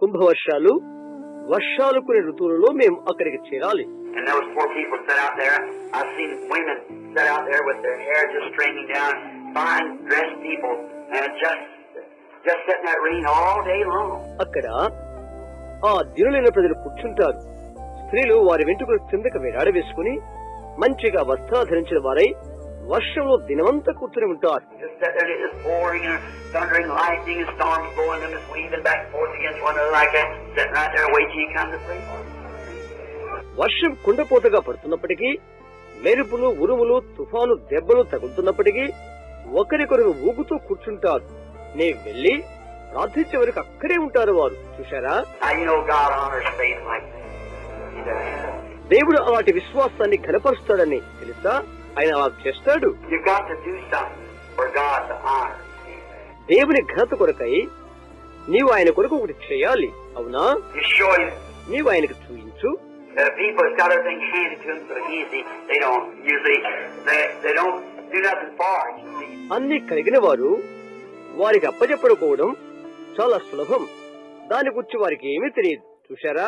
కుంభవర్షాలు, వర్షాలు కునే ఋతువులలో మేము అక్కడికి చేరాలి. And there was 4 people sat out there. I've seen women sat out there with their hair just streaming down, fine dressed people, and just sitting in that rain all day long. అక్కడ ఆ దినులైన ప్రజలు కూర్చుంటారు. స్త్రీలు వారి వెంట్రుకలు కిందకు వేలాడవేసుకుని మంచిగా వస్త్రాలు ధరించిన వారై వర్షంలో దినమంతా కూర్చుని ఉంటారు. Just sat there, it was pouring and thundering, lightning and storms blowing them, just weaving back and forth against one another like that, sitting right there waiting till you come to pray for them. వర్షం కుండపోతగా పడుతున్నప్పటికీ, మెరుపులు, ఉరుములు, తుఫాను దెబ్బలు తగులుతున్నప్పటికీ ఒకరికొకరు ఊగుతూ కూర్చుంటారు. నే వెళ్లి ప్రార్థించే వరకు అక్కడే ఉంటారు వారు. చూశారా? దేవుడు అలాంటి విశ్వాసాన్ని ఘనపరుస్తాడని తెలుసా? ఆయన అలా చేస్తాడు. దేవుని ఘనత కొరకై నీవు ఆయన కొరకు ఒకటి చేయాలి. అవునా? నీవు ఆయనకు చూయించు. అన్ని కలిగిన వారు వారికి అప్పచెప్పకపోవడం చాలా సులభం. దాని గురించి వారికి ఏమీ తెలియదు. చూశారా?